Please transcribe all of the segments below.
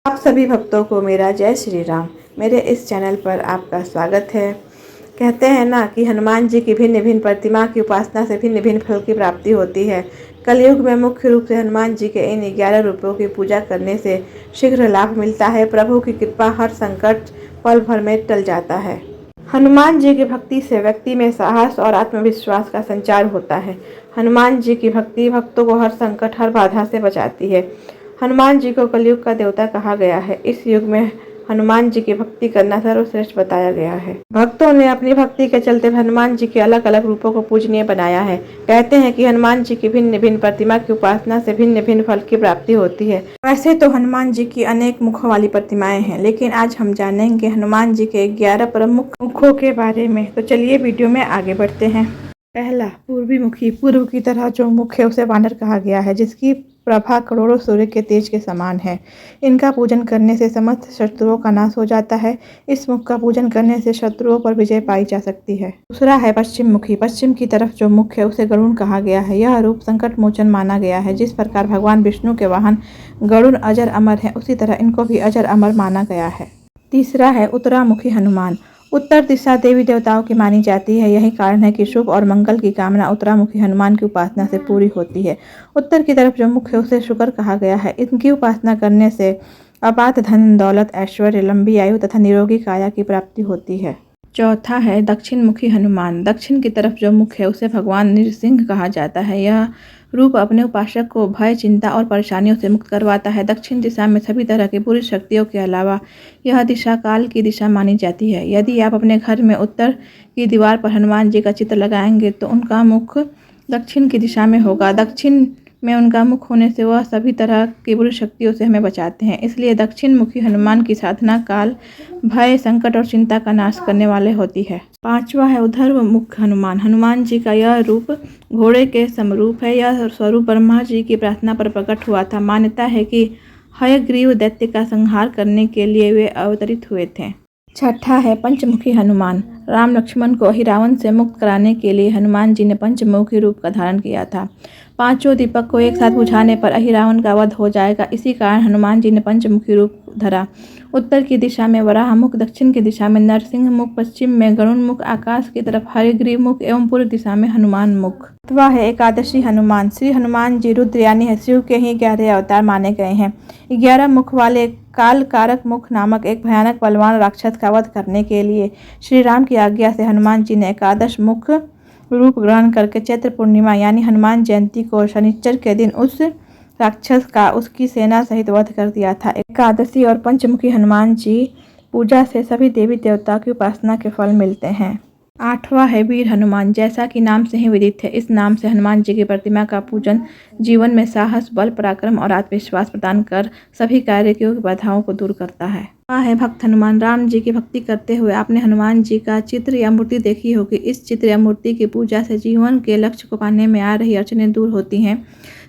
आप सभी भक्तों को मेरा जय श्री राम। मेरे इस चैनल पर आपका स्वागत है। कहते हैं ना कि हनुमान जी की भिन्न भिन्न प्रतिमा की उपासना से भिन्न भिन्न फल की प्राप्ति होती है। कलयुग में मुख्य रूप से हनुमान जी के इन 11 रूपों की पूजा करने से शीघ्र लाभ मिलता है। प्रभु की कृपा हर संकट पल भर में टल जाता है। हनुमान जी की भक्ति से व्यक्ति में साहस और आत्मविश्वास का संचार होता है। हनुमान जी की भक्ति भक्तों को हर संकट हर बाधा से बचाती है। हनुमान जी को कलयुग का देवता कहा गया है। इस युग में हनुमान जी की भक्ति करना सर्वश्रेष्ठ बताया गया है। भक्तों ने अपनी भक्ति के चलते हनुमान जी के अलग अलग रूपों को पूजनीय बनाया है। कहते हैं कि हनुमान जी की भिन्न भिन्न प्रतिमा की उपासना से भिन्न भिन्न फल की प्राप्ति होती है। वैसे तो हनुमान जी की अनेक मुखों वाली प्रतिमाएं हैं, लेकिन आज हम जानेंगे हनुमान जी के 11 प्रमुख मुखों के बारे में। तो चलिए वीडियो में आगे बढ़ते हैं। पहला, पूर्वी मुखी। पूर्व की तरह जो मुख है उसे वानर कहा गया है, जिसकी प्रभा करोड़ों सूर्य के तेज के समान है। इनका पूजन करने से समस्त शत्रुओं का नाश हो जाता है। इस मुख का पूजन करने से शत्रुओं पर विजय पाई जा सकती है। दूसरा है पश्चिम मुखी। पश्चिम की तरफ जो मुख है उसे गरुड़ कहा गया है। यह रूप संकट मोचन माना गया है। जिस प्रकार भगवान विष्णु के वाहन गरुड़ अजर अमर है, उसी तरह इनको भी अजर अमर माना गया है। तीसरा है उत्तरामुखी हनुमान। उत्तर दिशा देवी देवताओं की मानी जाती है। यही कारण है कि शुभ और मंगल की कामना उत्तरामुखी हनुमान की उपासना से पूरी होती है। उत्तर की तरफ जो मुख है उसे शुक्र कहा गया है। इनकी उपासना करने से अपात धन, दौलत, ऐश्वर्य, लंबी आयु तथा निरोगी काया की प्राप्ति होती है। चौथा है दक्षिण मुखी हनुमान। दक्षिण की तरफ जो मुख है उसे भगवान नृसिंह कहा जाता है। यह रूप अपने उपासक को भय, चिंता और परेशानियों से मुक्त करवाता है। दक्षिण दिशा में सभी तरह की बुरी शक्तियों के अलावा यह दिशा काल की दिशा मानी जाती है। यदि आप अपने घर में उत्तर की दीवार पर हनुमान जी का चित्र लगाएंगे तो उनका मुख दक्षिण की दिशा में होगा। दक्षिण में उनका मुख होने से वह सभी तरह की बुरी शक्तियों से हमें बचाते हैं। इसलिए दक्षिण मुखी हनुमान की साधना काल, भय, संकट और चिंता का नाश करने वाले होती है। पांचवा है ऊर्ध्व मुख हनुमान। हनुमान जी का यह रूप घोड़े के समरूप है। यह स्वरूप ब्रह्मा जी की प्रार्थना पर प्रकट हुआ था। मान्यता है कि हयग्रीव दैत्य का संहार करने के लिए वे अवतरित हुए थे। छठा है पंचमुखी हनुमान। राम लक्ष्मण को अहिरावण से मुक्त कराने के लिए हनुमान जी ने पंचमुखी रूप का धारण किया था। पांचों दीपक को एक साथ बुझाने पर अहिरावण का वध हो जाएगा। इसी कारण हनुमान जी ने पंचमुखी रूप धरा। उत्तर की दिशा में वराह मुख, दक्षिण की दिशा में नरसिंह मुख, पश्चिम में गरुड़ मुख, आकाश की तरफ हयग्रीव मुख एवं पूर्व दिशा में हनुमान मुख। अथवा है एकादशी हनुमान। श्री हनुमान जी रुद्र यानी शिव के ही 11 अवतार माने गए हैं। 11 मुख वाले काल कारक मुख नामक एक भयानक बलवान राक्षस का वध करने के लिए श्री राम की आज्ञा से हनुमान जी ने एकादश मुख रूप ग्रहण करके चैत्र पूर्णिमा यानी हनुमान जयंती को शनिचर के दिन उस राक्षस का उसकी सेना सहित वध कर दिया था। एकादशी और पंचमुखी हनुमान जी पूजा से सभी देवी देवताओं की उपासना के फल मिलते हैं। आठवां है वीर हनुमान। जैसा कि नाम से ही विदित है, इस नाम से हनुमान जी की प्रतिमा का पूजन जीवन में साहस, बल, पराक्रम और आत्मविश्वास प्रदान कर सभी कार्य की बाधाओं को दूर करता है। है भक्त हनुमान। राम जी की भक्ति करते हुए आपने हनुमान जी का चित्र या मूर्ति देखी होगी। इस चित्र या मूर्ति की पूजा से जीवन के लक्ष्य को पाने में आ रही अड़चनें दूर होती हैं।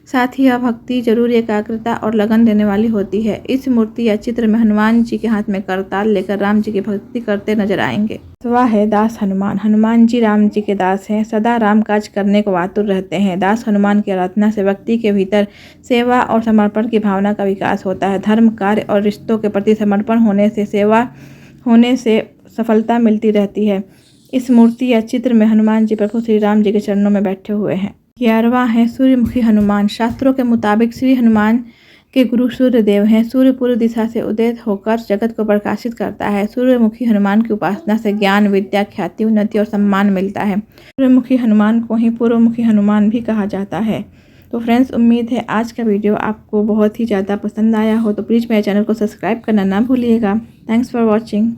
साथ ही यह भक्ति जरूर एकाग्रता और लगन देने वाली होती है। इस मूर्ति या चित्र में हनुमान जी के हाथ में करताल लेकर राम जी की भक्ति करते नजर आएंगे। वह है दास हनुमान। हनुमान जी राम जी के दास हैं, सदा राम काज करने को आतुर रहते हैं। दास हनुमान की आराधना से व्यक्ति के भीतर सेवा और समर्पण की भावना का विकास होता है। धर्म, कार्य और रिश्तों के प्रति समर्पण होने से सेवा होने से सफलता मिलती रहती है। इस मूर्ति या चित्र में हनुमान जी प्रभु श्री राम जी के चरणों में बैठे हुए हैं। 11वां है सूर्यमुखी हनुमान। शास्त्रों के मुताबिक श्री हनुमान के गुरु सूर्य देव हैं। सूर्य पूर्व दिशा से उदय होकर जगत को प्रकाशित करता है। सूर्यमुखी हनुमान की उपासना से ज्ञान, विद्या, ख्याति, उन्नति और सम्मान मिलता है। सूर्यमुखी हनुमान को ही पूर्वमुखी हनुमान भी कहा जाता है। तो फ्रेंड्स, उम्मीद है आज का वीडियो आपको बहुत ही ज़्यादा पसंद आया हो। तो प्लीज़ मेरे चैनल को सब्सक्राइब करना ना भूलिएगा। Thanks for watching.